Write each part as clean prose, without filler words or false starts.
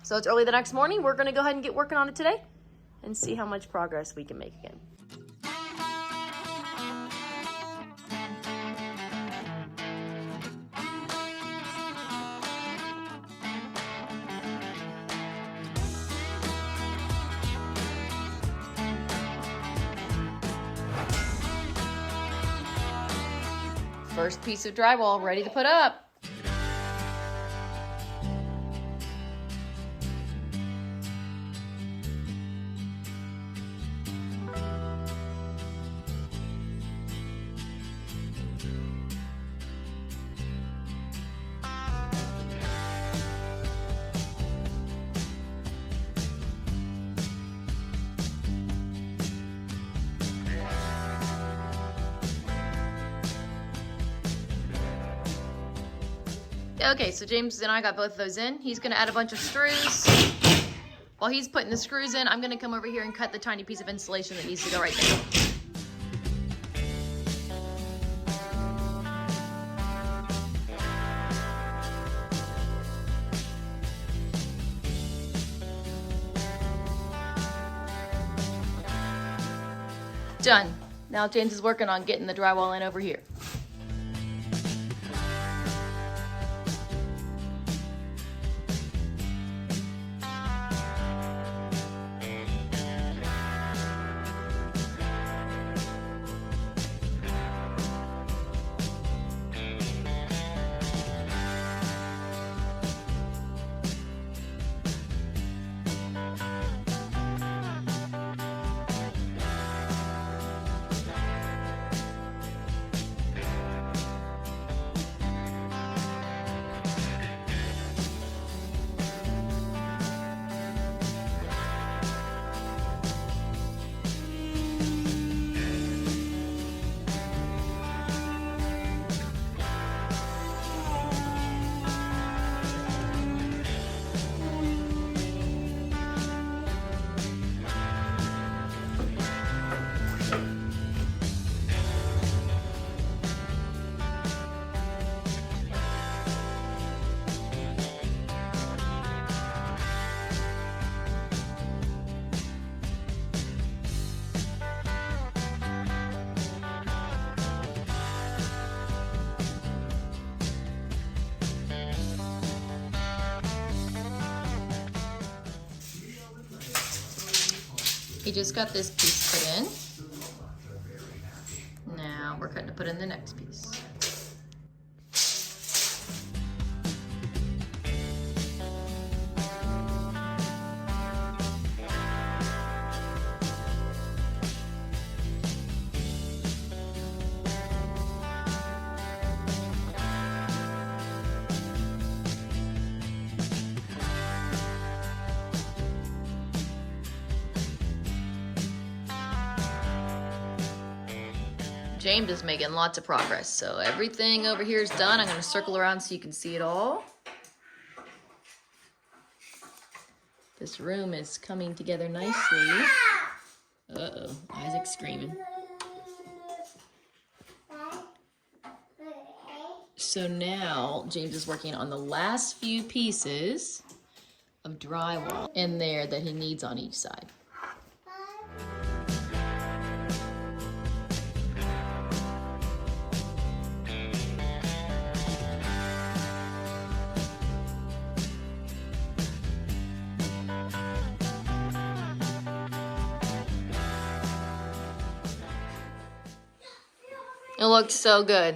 So it's early the next morning. We're gonna go ahead and get working on it today and see how much progress we can make again. First piece of drywall ready to put up. Okay, so James and I got both of those in. He's gonna add a bunch of screws. While he's putting the screws in, I'm gonna come over here and cut the tiny piece of insulation that needs to go right there. Done. Now James is working on getting the drywall in over here. He just got this piece put in. Now we're going to put in the next piece. James is making lots of progress. So everything over here is done. I'm going to circle around so you can see it all. This room is coming together nicely. Uh-oh, Isaac's screaming. So now James is working on the last few pieces of drywall in there that he needs on each side. It looks so good.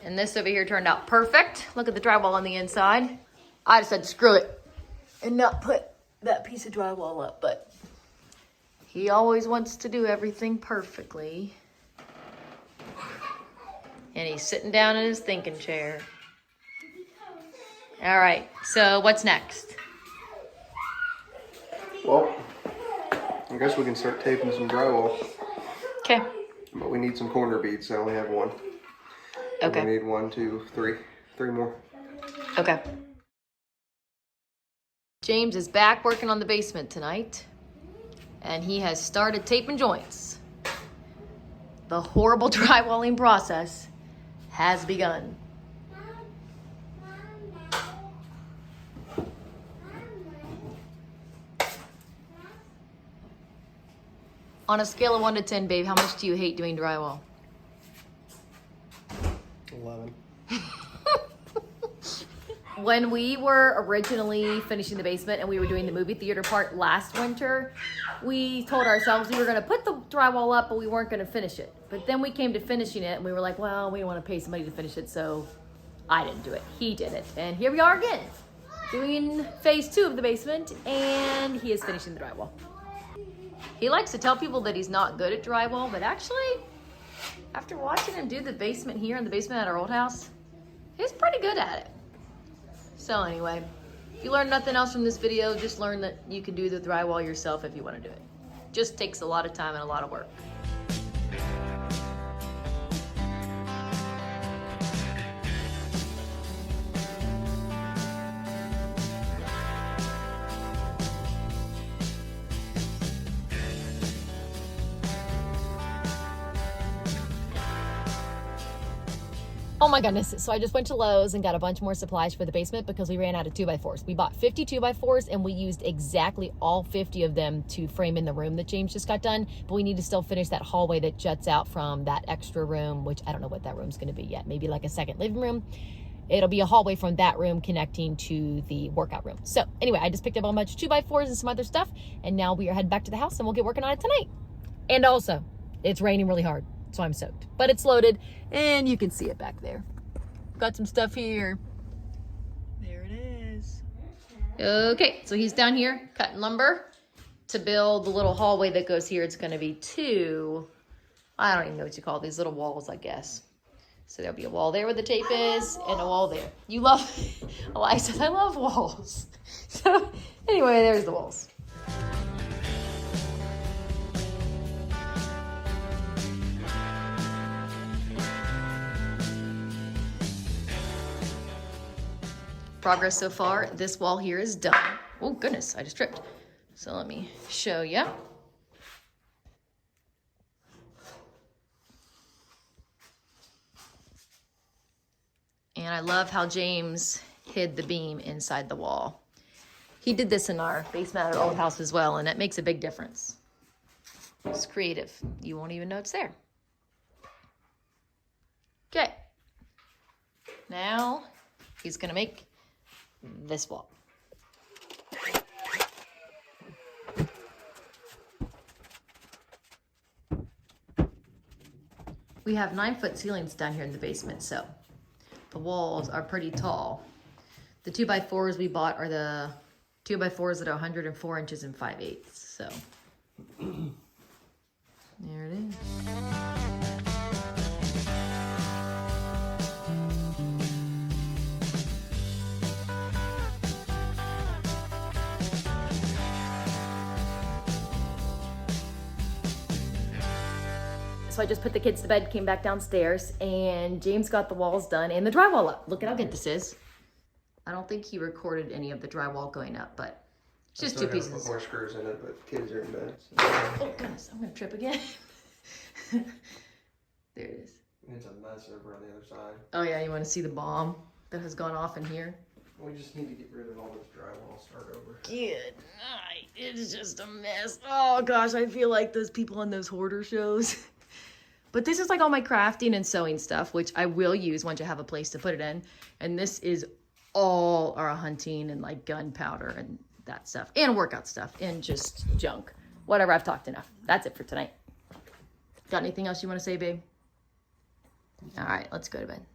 And this over here turned out perfect. Look at the drywall on the inside. I just said screw it and not put that piece of drywall up, but he always wants to do everything perfectly. And he's sitting down in his thinking chair. All right, so what's next? Well, I guess we can start taping some drywall. Okay. But we need some corner beads. I only have one. Okay. We need 1, 2, 3. 3 more. Okay. James is back working on the basement tonight. and he has started taping joints. The horrible drywalling process has begun. On a scale of 1 to 10, babe, how much do you hate doing drywall? 11. When we were originally finishing the basement and we were doing the movie theater part last winter, we told ourselves we were going to put the drywall up, but we weren't going to finish it. But then we came to finishing it and we were like, well, we don't want to pay somebody to finish it, so I didn't do it. He did it. And here we are again, doing phase 2 of the basement, and he is finishing the drywall. He likes to tell people that he's not good at drywall, but actually, after watching him do the basement here and the basement at our old house, he's pretty good at it. So anyway, if you learn nothing else from this video, just learn that you can do the drywall yourself if you want to do it. Just takes a lot of time and a lot of work. Oh my goodness. So I just went to Lowe's and got a bunch more supplies for the basement because we ran out of 2x4s. We bought 50 2x4s and we used exactly all 50 of them to frame in the room that James just got done. But we need to still finish that hallway that juts out from that extra room, which I don't know what that room's going to be yet. Maybe like a second living room. It'll be a hallway from that room connecting to the workout room. So anyway, I just picked up a bunch of 2x4s and some other stuff. And now we are heading back to the house and we'll get working on it tonight. And also, it's raining really hard, so I'm soaked. But it's loaded and you can see it back there. Got some stuff here. There it is. Okay, so he's down here cutting lumber to build the little hallway that goes here. It's going to be 2, I don't even know what you call these little walls, I guess. So there'll be a wall there where the tape is and a wall there. You love, Eliza says, I love walls. So anyway, there's the walls. Progress so far, this wall here is done. Oh goodness, I just tripped. So let me show you. And I love how James hid the beam inside the wall. He did this in our basement at our old house as well, and it makes a big difference. It's creative. You won't even know it's there. Okay. Now he's gonna make this wall. We have 9-foot ceilings down here in the basement, so the walls are pretty tall. The 2x4s we bought are the 2x4s that are 104 inches and 5/8. So there it is. So I just put the kids to bed, came back downstairs, and James got the walls done and the drywall up. Look at how good this is. I don't think he recorded any of the drywall going up, but it's just 2 pieces. Put more screws in it, but kids are in bed. So. Oh goodness, I'm gonna trip again. There it is. It's a mess over on the other side. Oh yeah, you want to see the bomb that has gone off in here? We just need to get rid of all this drywall, start over. Good night. It's just a mess. Oh gosh, I feel like those people on those hoarder shows. But this is like all my crafting and sewing stuff, which I will use once I have a place to put it in. And this is all our hunting and like gunpowder and that stuff. And workout stuff and just junk. Whatever, I've talked enough. That's it for tonight. Got anything else you want to say, babe? All right, let's go to bed.